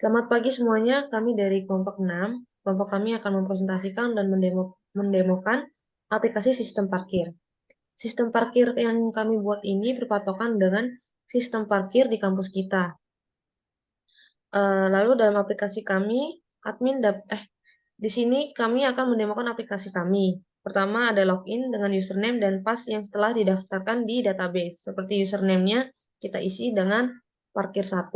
Selamat pagi semuanya, kami dari kelompok 6. Kelompok kami akan mempresentasikan dan mendemokan aplikasi sistem parkir. Sistem parkir yang kami buat ini berpatokan dengan sistem parkir di kampus kita. Lalu dalam aplikasi kami, di sini kami akan mendemokan aplikasi kami. Pertama ada login dengan username dan pass yang setelah didaftarkan di database. Seperti username-nya kita isi dengan parkir 1,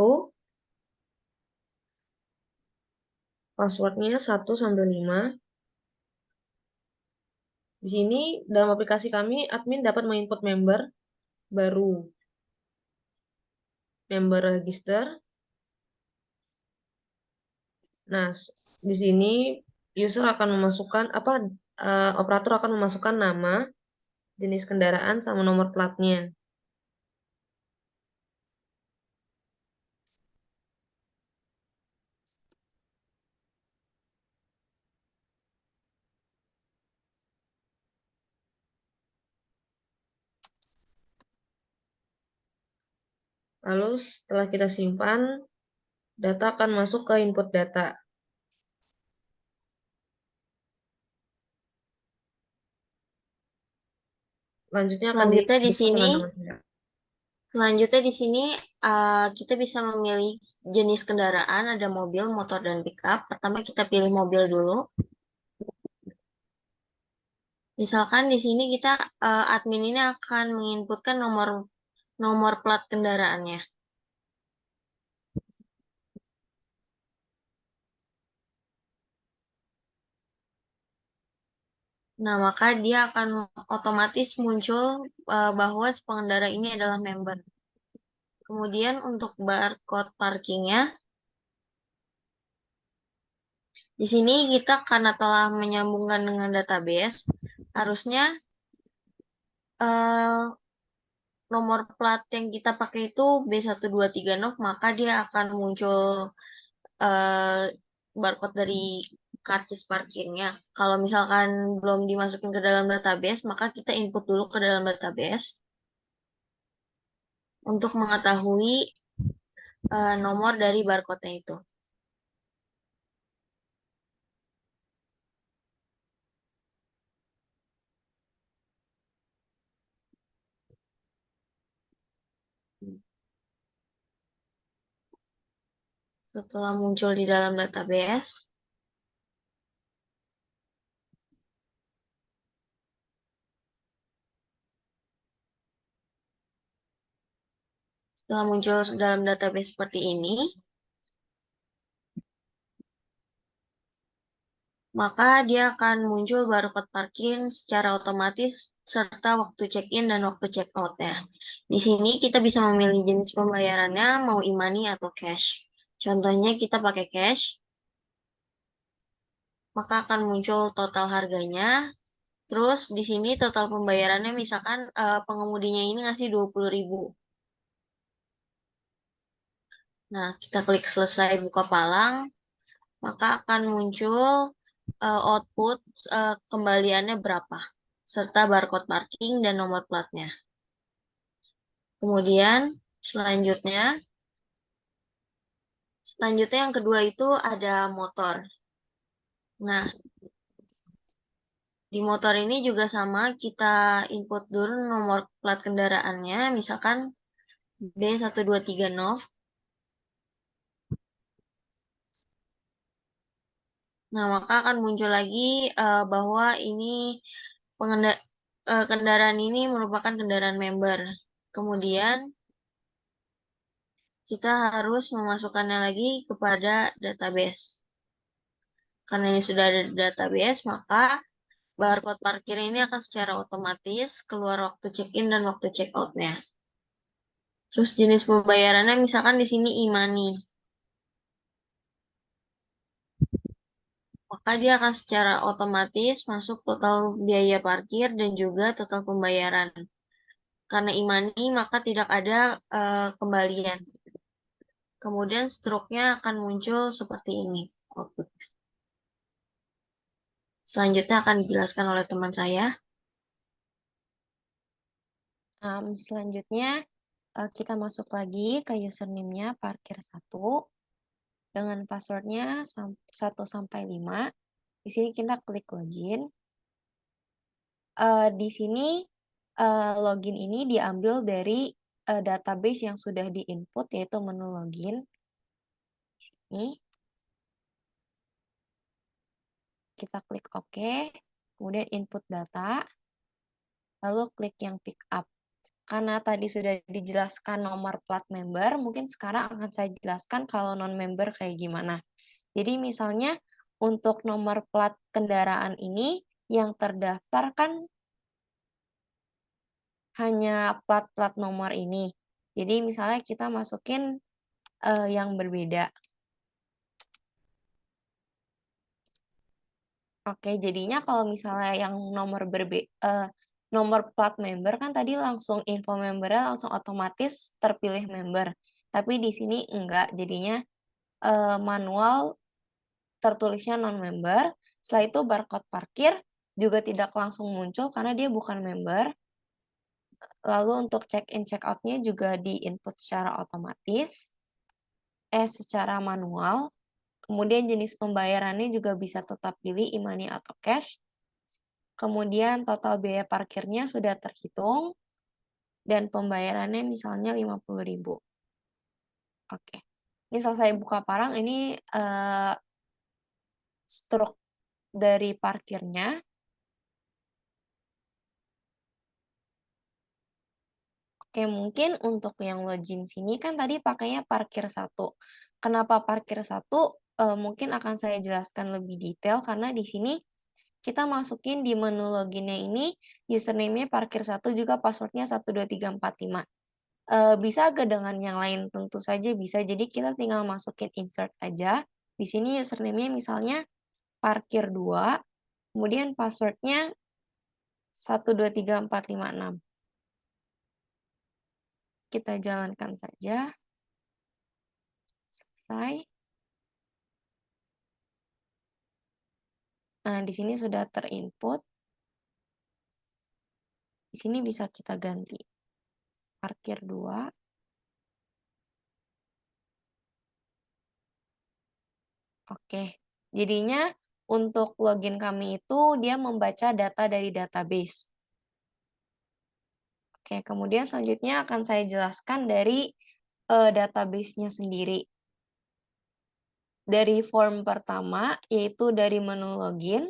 passwordnya 1 sampai 5. Di sini dalam aplikasi kami, admin dapat menginput member baru, member register. Nah, di sini user akan memasukkan operator akan memasukkan nama, jenis kendaraan sama nomor platnya. Lalu setelah kita simpan, data akan masuk ke input data. Selanjutnya akan Selanjutnya di didukung sini, dengan nama kendaraan. selanjutnya di sini kita bisa memilih jenis kendaraan, ada mobil, motor, dan pickup. Pertama kita pilih mobil dulu. Misalkan di sini kita admin ini akan menginputkan nomor nomor plat kendaraannya. Nah, maka dia akan otomatis muncul bahwa si pengendara ini adalah member. Kemudian untuk barcode parkingnya, di sini kita karena telah menyambungkan dengan database, harusnya eh, nomor plat yang kita pakai itu B123NOV, maka dia akan muncul eh, barcode dari karcis parkirnya. Kalau misalkan belum dimasukin ke dalam database, maka kita input dulu ke dalam database untuk mengetahui nomor dari barcode-nya itu. Setelah muncul di dalam database, setelah muncul dalam database seperti ini, maka dia akan muncul barcode parkir secara otomatis serta waktu check-in dan waktu check-out-nya. Di sini kita bisa memilih jenis pembayarannya, mau e-money atau cash. Contohnya kita pakai cash, maka akan muncul total harganya. Terus di sini total pembayarannya misalkan pengemudinya ini ngasih 20.000. Nah, kita klik selesai buka palang, maka akan muncul output kembaliannya berapa, serta barcode parking dan nomor platnya. Kemudian selanjutnya yang kedua itu ada motor. Nah, di motor ini juga sama, kita input dulu nomor plat kendaraannya, misalkan B123NOV. Nah, maka akan muncul lagi bahwa ini kendaraan ini merupakan kendaraan member. Kemudian kita harus memasukkannya lagi kepada database. Karena ini sudah ada di database, maka barcode parkir ini akan secara otomatis keluar waktu check-in dan waktu check-out-nya. Terus jenis pembayarannya misalkan di sini e-money. Maka dia akan secara otomatis masuk total biaya parkir dan juga total pembayaran. Karena e-money maka tidak ada kembalian. Kemudian struknya akan muncul seperti ini. Selanjutnya akan dijelaskan oleh teman saya. Selanjutnya kita masuk lagi ke username-nya parkir 1. dengan passwordnya 1 sampai 5. Di sini kita klik login. Di sini login ini diambil dari database yang sudah di-input, yaitu menu login. Di sini kita klik OK, kemudian input data, lalu klik yang pick up. Karena tadi sudah dijelaskan nomor plat member, mungkin sekarang akan saya jelaskan kalau non-member kayak gimana. Jadi misalnya untuk nomor plat kendaraan ini yang terdaftar kan hanya plat-plat nomor ini. Jadi misalnya kita masukin yang berbeda. Oke, jadinya kalau misalnya yang nomor plat member kan tadi langsung info membernya langsung otomatis terpilih member. Tapi di sini enggak, jadinya manual tertulisnya non-member. Setelah itu barcode parkir juga tidak langsung muncul karena dia bukan member. Lalu untuk check-in check-out-nya juga di-input secara otomatis, secara manual. Kemudian jenis pembayarannya juga bisa tetap pilih e-money atau cash. Kemudian total biaya parkirnya sudah terhitung dan pembayarannya misalnya 50.000. Oke. Ini selesai buka parang, ini struk dari parkirnya. Oke, mungkin untuk yang login sini kan tadi pakainya parkir 1. Kenapa parkir 1? Mungkin akan saya jelaskan lebih detail karena di sini kita masukin di menu loginnya ini username-nya parkir 1 juga password-nya 12345. Bisa ke dengan yang lain? Tentu saja bisa. Jadi kita tinggal masukin insert aja. Di sini username-nya misalnya parkir 2, kemudian password-nya 123456. Kita jalankan saja. Selesai. Nah, di sini sudah terinput. Di sini bisa kita ganti. Parkir 2. Oke. Jadinya untuk login kami itu dia membaca data dari database. Oke, kemudian selanjutnya akan saya jelaskan dari database-nya sendiri. Dari form pertama, yaitu dari menu login.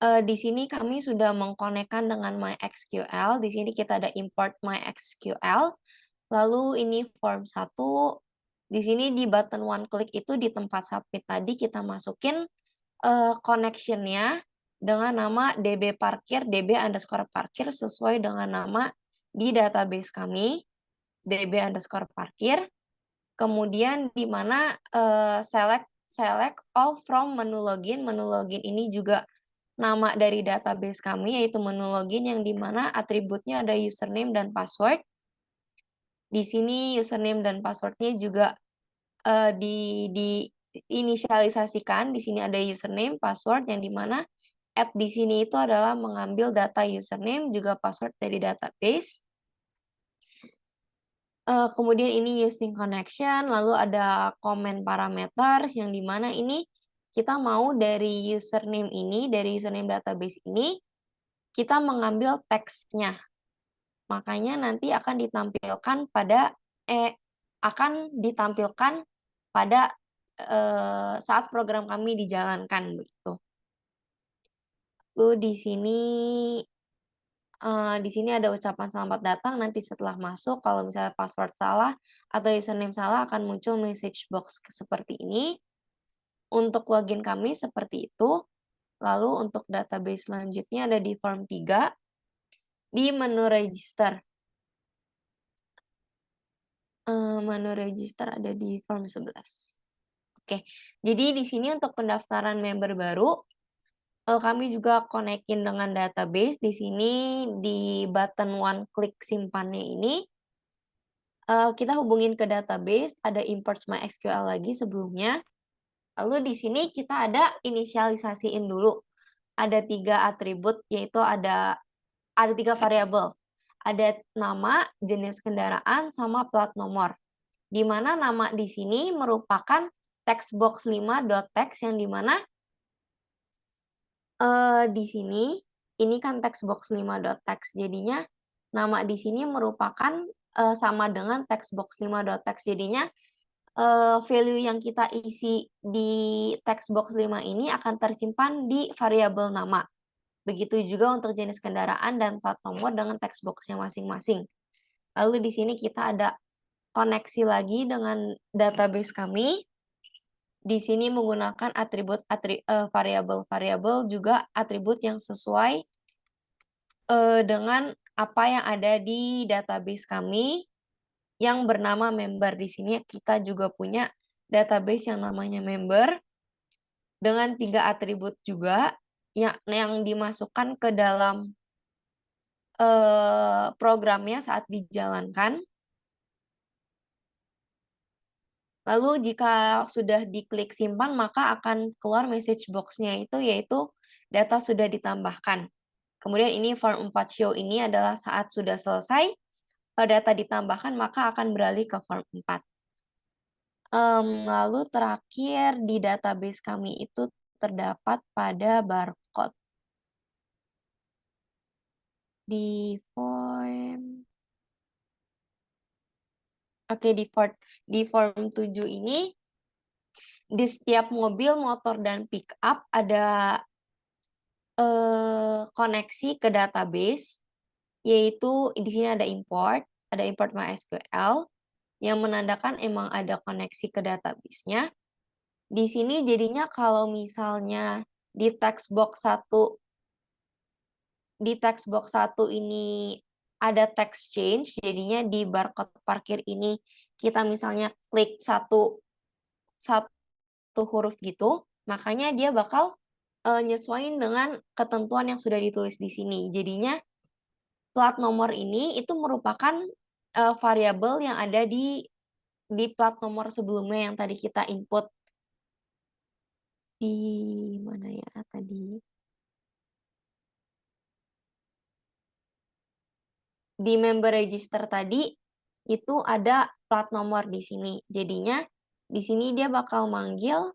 Di sini kami sudah mengkonekkan dengan MySQL. Di sini kita ada import MySQL. Lalu ini form 1. Di sini di button one click itu di tempat submit tadi kita masukin connection-nya dengan nama db parkir, db_parkir sesuai dengan nama di database kami, db_parkir. Kemudian di mana select all from menu login. Menu login ini juga nama dari database kami, yaitu menu login yang di mana atributnya ada username dan password. Di sini username dan password-nya juga diinisialisasikan. Di sini ada username, password, yang di mana di sini itu adalah mengambil data username juga password dari database. Kemudian ini using connection, lalu ada comment parameters yang di mana ini kita mau dari username ini, dari username database ini, kita mengambil teksnya. Makanya nanti akan ditampilkan pada saat program kami dijalankan begitu. Lalu di sini ada ucapan selamat datang. Nanti setelah masuk, kalau misalnya password salah atau username salah akan muncul message box seperti ini. Untuk login kami seperti itu. Lalu untuk database selanjutnya ada di form 3 di menu register. Menu register ada di form 11. Oke, jadi di sini untuk pendaftaran member baru, kami juga konekin dengan database. Di sini di button one click simpannya ini, kita hubungin ke database, ada import MySQL lagi sebelumnya. Lalu di sini kita ada inisialisasiin dulu. Ada 3 atribut, yaitu ada 3 variabel. Ada nama, jenis kendaraan, sama plat nomor. di mana nama di sini merupakan text box 5.text yang di mana di sini ini kan text box 5.text, jadinya nama di sini merupakan sama dengan text box 5.text, jadinya value yang kita isi di text box 5 ini akan tersimpan di variabel nama. Begitu juga untuk jenis kendaraan dan plat nomor dengan text box-nya masing-masing. Lalu di sini kita ada koneksi lagi dengan database kami. Di sini menggunakan variabel-variabel juga atribut yang sesuai dengan apa yang ada di database kami yang bernama member. Di sini kita juga punya database yang namanya member dengan 3 atribut juga yang dimasukkan ke dalam programnya saat dijalankan. Lalu jika sudah diklik simpan, maka akan keluar message box-nya itu, yaitu data sudah ditambahkan. Kemudian ini form 4 show ini adalah saat sudah selesai, data ditambahkan, maka akan beralih ke form 4. Lalu terakhir di database kami itu terdapat pada barcode. Di form Oke, di form 7 ini, di setiap mobil, motor, dan pick up ada koneksi ke database, yaitu di sini ada import MySQL, yang menandakan emang ada koneksi ke database-nya. Di sini jadinya kalau misalnya di text box 1 ini ada text change, jadinya di barcode parkir ini kita misalnya klik satu huruf gitu, makanya dia bakal nyesuaiin dengan ketentuan yang sudah ditulis di sini. Jadinya plat nomor ini itu merupakan variabel yang ada di plat nomor sebelumnya yang tadi kita input. Di mana ya tadi? Di member register tadi itu ada plat nomor di sini. Jadinya di sini dia bakal manggil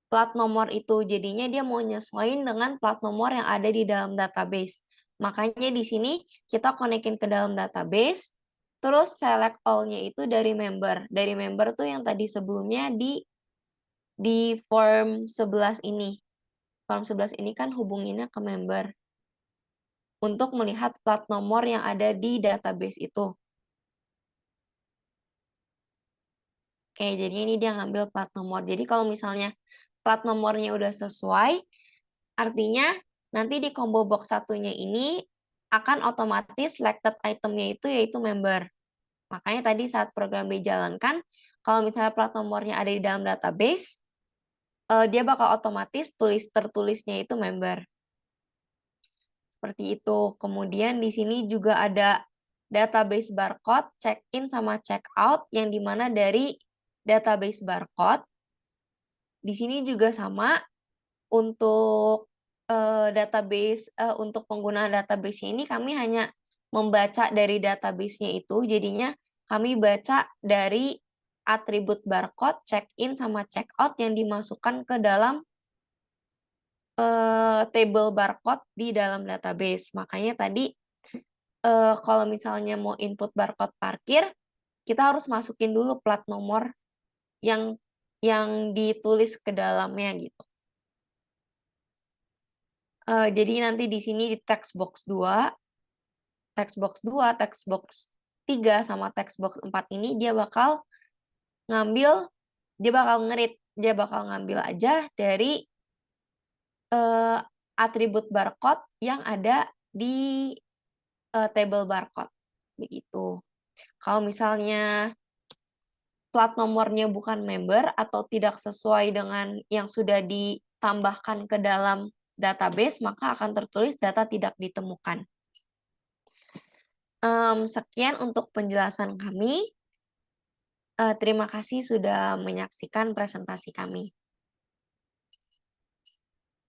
plat nomor itu. Jadinya dia mau nyesuaiin dengan plat nomor yang ada di dalam database. Makanya di sini kita konekin ke dalam database, terus select all-nya itu dari member. Dari member tuh yang tadi sebelumnya di form 11 ini. Form 11 ini kan hubunginnya ke member untuk melihat plat nomor yang ada di database itu. Oke, jadi ini dia ngambil plat nomor. Jadi kalau misalnya plat nomornya udah sesuai, artinya nanti di combo box satunya ini akan otomatis selected itemnya itu yaitu member. Makanya tadi saat program dijalankan, kalau misalnya plat nomornya ada di dalam database, dia bakal otomatis tertulisnya itu member. Seperti itu. Kemudian di sini juga ada database barcode, check-in sama check-out, yang dimana dari database barcode. Di sini juga sama, untuk database, untuk penggunaan database ini kami hanya membaca dari database-nya itu, jadinya kami baca dari atribut barcode, check-in sama check-out yang dimasukkan ke dalam table barcode di dalam database. Makanya tadi kalau misalnya mau input barcode parkir, kita harus masukin dulu plat nomor yang ditulis ke dalamnya gitu. Jadi nanti di sini di text box 2, text box 2, text box 3 sama text box 4 ini dia bakal ngambil, dia bakal ngambil aja dari atribut barcode yang ada di table barcode begitu. Kalau misalnya plat nomornya bukan member atau tidak sesuai dengan yang sudah ditambahkan ke dalam database, maka akan tertulis data tidak ditemukan. Sekian untuk penjelasan kami. Terima kasih sudah menyaksikan presentasi kami.